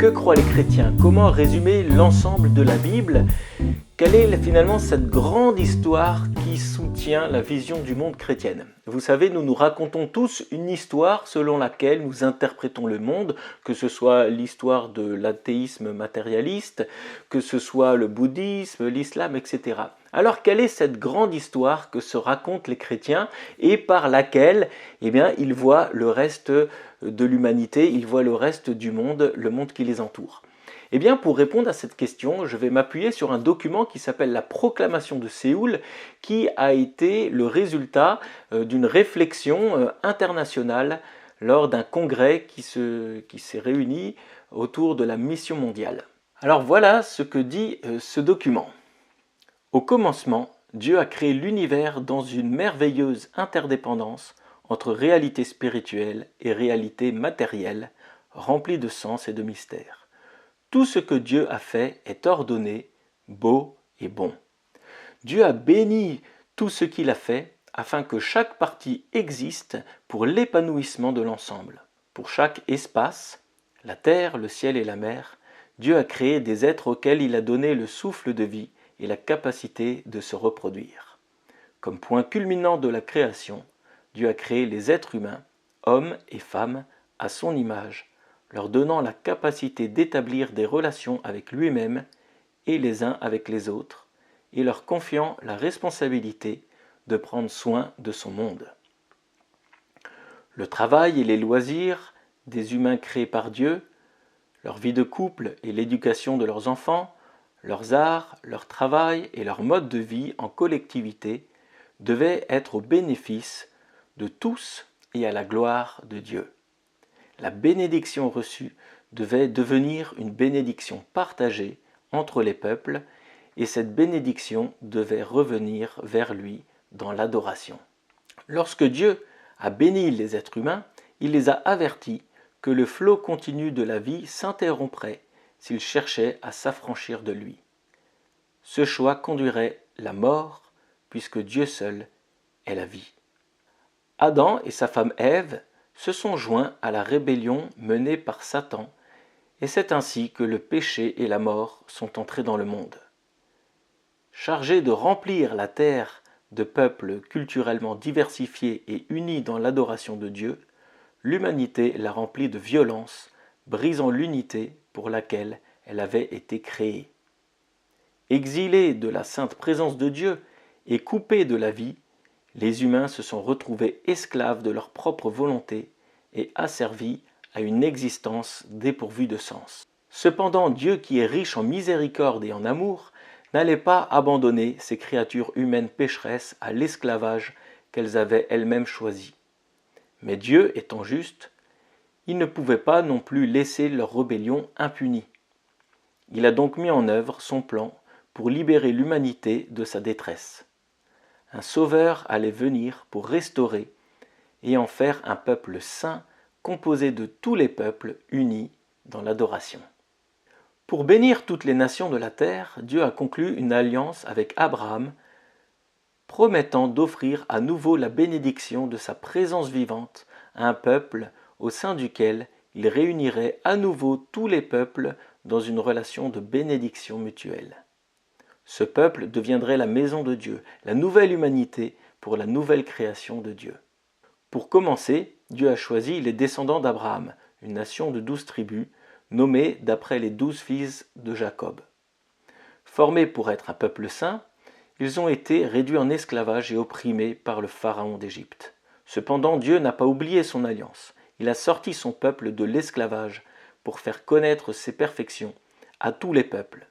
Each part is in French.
Que croient les chrétiens? Comment résumer l'ensemble de la Bible? Quelle est finalement cette grande histoire qui soutient la vision du monde chrétienne? Vous savez, nous nous racontons tous une histoire selon laquelle nous interprétons le monde, que ce soit l'histoire de l'athéisme matérialiste, que ce soit le bouddhisme, l'islam, etc. Alors, quelle est cette grande histoire que se racontent les chrétiens et par laquelle ils voient le reste de l'humanité, ils voient le reste du monde, le monde qui les entoure? Pour répondre à cette question, je vais m'appuyer sur un document qui s'appelle la Proclamation de Séoul, qui a été le résultat d'une réflexion internationale lors d'un congrès qui s'est réuni autour de la mission mondiale. Alors voilà ce que dit ce document. Au commencement, Dieu a créé l'univers dans une merveilleuse interdépendance entre réalité spirituelle et réalité matérielle, remplie de sens et de mystère. Tout ce que Dieu a fait est ordonné, beau et bon. Dieu a béni tout ce qu'il a fait afin que chaque partie existe pour l'épanouissement de l'ensemble. Pour chaque espace, la terre, le ciel et la mer, Dieu a créé des êtres auxquels il a donné le souffle de vie et la capacité de se reproduire. Comme point culminant de la création, Dieu a créé les êtres humains, hommes et femmes, à son image, leur donnant la capacité d'établir des relations avec lui-même et les uns avec les autres, et leur confiant la responsabilité de prendre soin de son monde. Le travail et les loisirs des humains créés par Dieu, leur vie de couple et l'éducation de leurs enfants, leurs arts, leur travail et leur mode de vie en collectivité devaient être au bénéfice de tous et à la gloire de Dieu. La bénédiction reçue devait devenir une bénédiction partagée entre les peuples, et cette bénédiction devait revenir vers lui dans l'adoration. Lorsque Dieu a béni les êtres humains, il les a avertis que le flot continu de la vie s'interromprait s'ils cherchaient à s'affranchir de lui. Ce choix conduirait la mort, puisque Dieu seul est la vie. Adam et sa femme Ève se sont joints à la rébellion menée par Satan, et c'est ainsi que le péché et la mort sont entrés dans le monde. Chargés de remplir la terre de peuples culturellement diversifiés et unis dans l'adoration de Dieu, l'humanité l'a remplie de violence, brisant l'unité pour laquelle elle avait été créée. Exilés de la sainte présence de Dieu et coupés de la vie, les humains se sont retrouvés esclaves de leur propre volonté et asservis à une existence dépourvue de sens. Cependant, Dieu, qui est riche en miséricorde et en amour, n'allait pas abandonner ces créatures humaines pécheresses à l'esclavage qu'elles avaient elles-mêmes choisi. Mais Dieu étant juste, il ne pouvait pas non plus laisser leur rébellion impunie. Il a donc mis en œuvre son plan pour libérer l'humanité de sa détresse. Un sauveur allait venir pour restaurer et en faire un peuple saint composé de tous les peuples unis dans l'adoration. Pour bénir toutes les nations de la terre, Dieu a conclu une alliance avec Abraham, promettant d'offrir à nouveau la bénédiction de sa présence vivante à un peuple au sein duquel il réunirait à nouveau tous les peuples dans une relation de bénédiction mutuelle. Ce peuple deviendrait la maison de Dieu, la nouvelle humanité pour la nouvelle création de Dieu. Pour commencer, Dieu a choisi les descendants d'Abraham, une nation de 12 tribus, nommée d'après les 12 fils de Jacob. Formés pour être un peuple saint, ils ont été réduits en esclavage et opprimés par le pharaon d'Égypte. Cependant, Dieu n'a pas oublié son alliance. Il a sorti son peuple de l'esclavage pour faire connaître ses perfections à tous les peuples.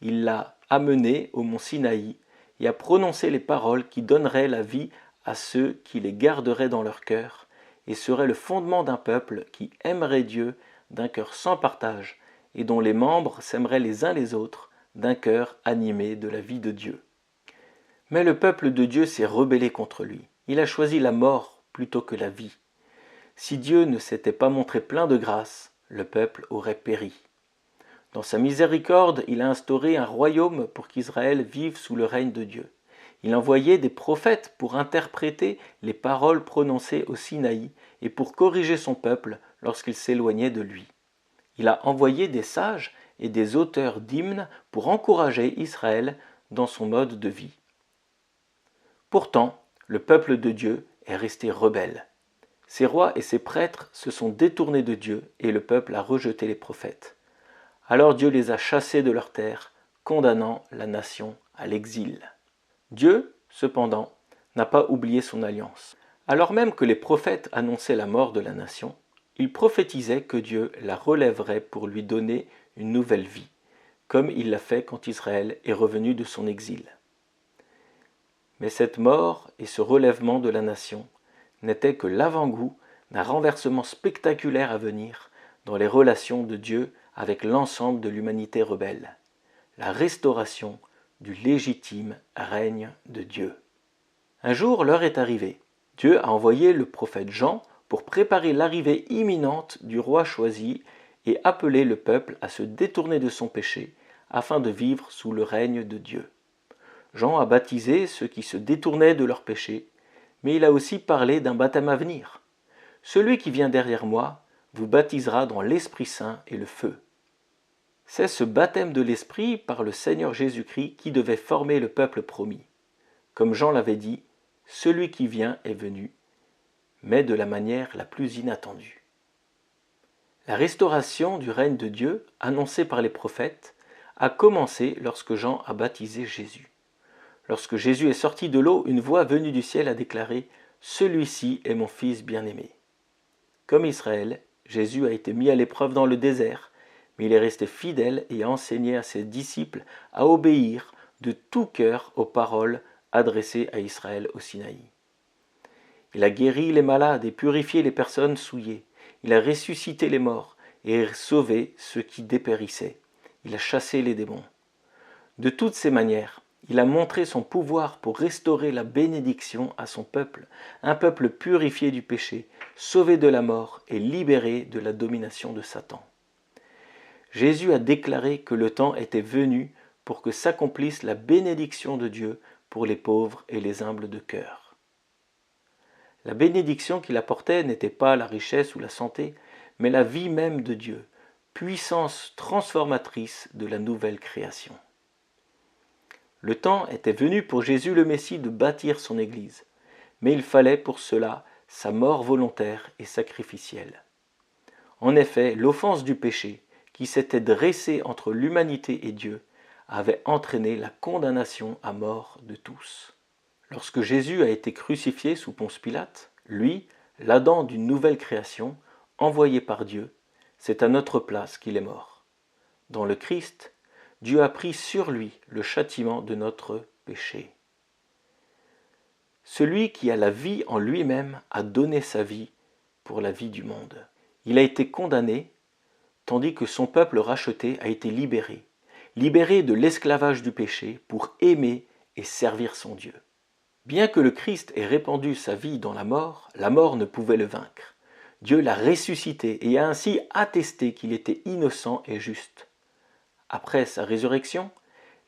Il l'a amené au mont Sinaï et a prononcé les paroles qui donneraient la vie à ceux qui les garderaient dans leur cœur et seraient le fondement d'un peuple qui aimerait Dieu d'un cœur sans partage et dont les membres s'aimeraient les uns les autres d'un cœur animé de la vie de Dieu. Mais le peuple de Dieu s'est rebellé contre lui. Il a choisi la mort plutôt que la vie. Si Dieu ne s'était pas montré plein de grâce, le peuple aurait péri. Dans sa miséricorde, il a instauré un royaume pour qu'Israël vive sous le règne de Dieu. Il envoyait des prophètes pour interpréter les paroles prononcées au Sinaï et pour corriger son peuple lorsqu'il s'éloignait de lui. Il a envoyé des sages et des auteurs d'hymnes pour encourager Israël dans son mode de vie. Pourtant, le peuple de Dieu est resté rebelle. Ses rois et ses prêtres se sont détournés de Dieu et le peuple a rejeté les prophètes. Alors Dieu les a chassés de leur terre, condamnant la nation à l'exil. Dieu, cependant, n'a pas oublié son alliance. Alors même que les prophètes annonçaient la mort de la nation, ils prophétisaient que Dieu la relèverait pour lui donner une nouvelle vie, comme il l'a fait quand Israël est revenu de son exil. Mais cette mort et ce relèvement de la nation n'étaient que l'avant-goût d'un renversement spectaculaire à venir dans les relations de Dieu avec l'ensemble de l'humanité rebelle, la restauration du légitime règne de Dieu. Un jour, l'heure est arrivée. Dieu a envoyé le prophète Jean pour préparer l'arrivée imminente du roi choisi et appeler le peuple à se détourner de son péché afin de vivre sous le règne de Dieu. Jean a baptisé ceux qui se détournaient de leur péché, mais il a aussi parlé d'un baptême à venir. Celui qui vient derrière moi vous baptisera dans l'Esprit Saint et le feu. C'est ce baptême de l'Esprit par le Seigneur Jésus-Christ qui devait former le peuple promis. Comme Jean l'avait dit, celui qui vient est venu, mais de la manière la plus inattendue. La restauration du règne de Dieu, annoncée par les prophètes, a commencé lorsque Jean a baptisé Jésus. Lorsque Jésus est sorti de l'eau, une voix venue du ciel a déclaré « Celui-ci est mon Fils bien-aimé ». Comme Israël, Jésus a été mis à l'épreuve dans le désert, mais il est resté fidèle et a enseigné à ses disciples à obéir de tout cœur aux paroles adressées à Israël au Sinaï. Il a guéri les malades et purifié les personnes souillées. Il a ressuscité les morts et sauvé ceux qui dépérissaient. Il a chassé les démons. De toutes ces manières, il a montré son pouvoir pour restaurer la bénédiction à son peuple, un peuple purifié du péché, sauvé de la mort et libéré de la domination de Satan. Jésus a déclaré que le temps était venu pour que s'accomplisse la bénédiction de Dieu pour les pauvres et les humbles de cœur. La bénédiction qu'il apportait n'était pas la richesse ou la santé, mais la vie même de Dieu, puissance transformatrice de la nouvelle création. Le temps était venu pour Jésus le Messie de bâtir son Église, mais il fallait pour cela sa mort volontaire et sacrificielle. En effet, l'offense du péché, qui s'était dressée entre l'humanité et Dieu, avait entraîné la condamnation à mort de tous. Lorsque Jésus a été crucifié sous Ponce Pilate, lui, l'Adam d'une nouvelle création, envoyé par Dieu, c'est à notre place qu'il est mort. Dans le Christ, Dieu a pris sur lui le châtiment de notre péché. Celui qui a la vie en lui-même a donné sa vie pour la vie du monde. Il a été condamné, tandis que son peuple racheté a été libéré, libéré de l'esclavage du péché pour aimer et servir son Dieu. Bien que le Christ ait répandu sa vie dans la mort ne pouvait le vaincre. Dieu l'a ressuscité et a ainsi attesté qu'il était innocent et juste. Après sa résurrection,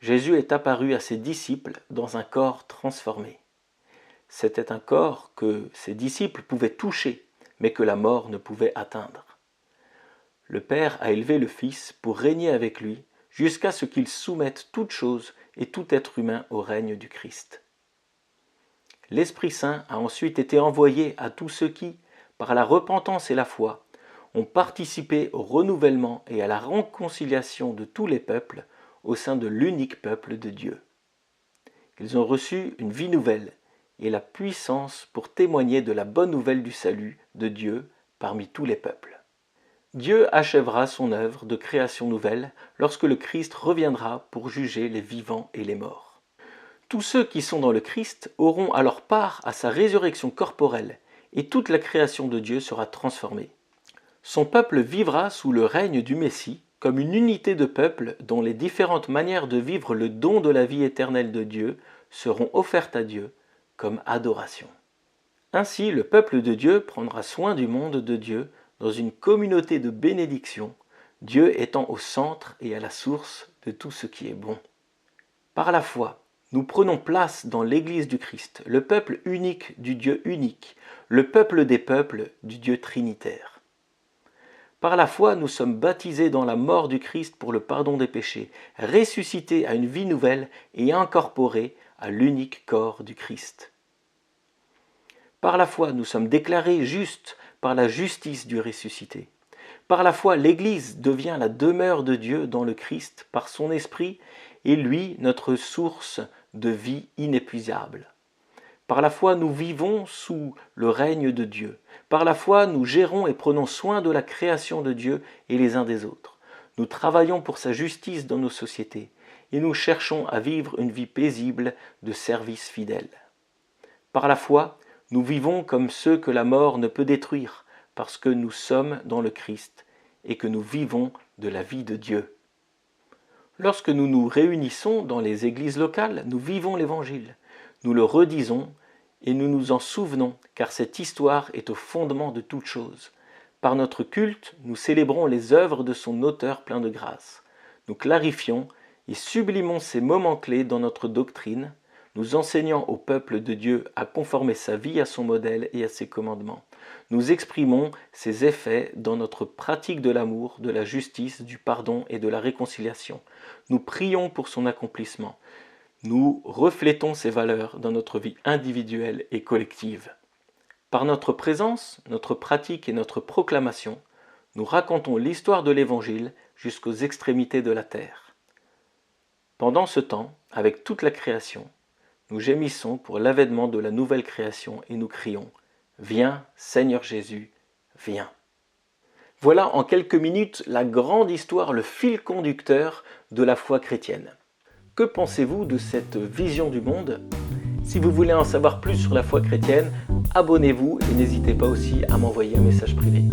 Jésus est apparu à ses disciples dans un corps transformé. C'était un corps que ses disciples pouvaient toucher, mais que la mort ne pouvait atteindre. Le Père a élevé le Fils pour régner avec lui jusqu'à ce qu'il soumette toute chose et tout être humain au règne du Christ. L'Esprit Saint a ensuite été envoyé à tous ceux qui, par la repentance et la foi, ont participé au renouvellement et à la réconciliation de tous les peuples au sein de l'unique peuple de Dieu. Ils ont reçu une vie nouvelle et la puissance pour témoigner de la bonne nouvelle du salut de Dieu parmi tous les peuples. Dieu achèvera son œuvre de création nouvelle lorsque le Christ reviendra pour juger les vivants et les morts. Tous ceux qui sont dans le Christ auront alors part à sa résurrection corporelle et toute la création de Dieu sera transformée. Son peuple vivra sous le règne du Messie comme une unité de peuple dont les différentes manières de vivre le don de la vie éternelle de Dieu seront offertes à Dieu comme adoration. Ainsi, le peuple de Dieu prendra soin du monde de Dieu dans une communauté de bénédiction, Dieu étant au centre et à la source de tout ce qui est bon. Par la foi, nous prenons place dans l'Église du Christ, le peuple unique du Dieu unique, le peuple des peuples du Dieu trinitaire. Par la foi, nous sommes baptisés dans la mort du Christ pour le pardon des péchés, ressuscités à une vie nouvelle et incorporés à l'unique corps du Christ. Par la foi, nous sommes déclarés justes par la justice du ressuscité. Par la foi, l'Église devient la demeure de Dieu dans le Christ par son Esprit et lui, notre source de vie inépuisable. Par la foi, nous vivons sous le règne de Dieu. Par la foi, nous gérons et prenons soin de la création de Dieu et les uns des autres. Nous travaillons pour sa justice dans nos sociétés et nous cherchons à vivre une vie paisible de service fidèle. Par la foi, nous vivons comme ceux que la mort ne peut détruire parce que nous sommes dans le Christ et que nous vivons de la vie de Dieu. Lorsque nous nous réunissons dans les églises locales, nous vivons l'Évangile. Nous le redisons et nous nous en souvenons, car cette histoire est au fondement de toute chose. Par notre culte, nous célébrons les œuvres de son auteur plein de grâce. Nous clarifions et sublimons ces moments clés dans notre doctrine, nous enseignant au peuple de Dieu à conformer sa vie à son modèle et à ses commandements. Nous exprimons ces effets dans notre pratique de l'amour, de la justice, du pardon et de la réconciliation. Nous prions pour son accomplissement. Nous reflétons ces valeurs dans notre vie individuelle et collective. Par notre présence, notre pratique et notre proclamation, nous racontons l'histoire de l'Évangile jusqu'aux extrémités de la terre. Pendant ce temps, avec toute la création, nous gémissons pour l'avènement de la nouvelle création et nous crions « Viens, Seigneur Jésus, viens !» Voilà en quelques minutes la grande histoire, le fil conducteur de la foi chrétienne. Que pensez-vous de cette vision du monde? Si vous voulez en savoir plus sur la foi chrétienne, abonnez-vous et n'hésitez pas aussi à m'envoyer un message privé.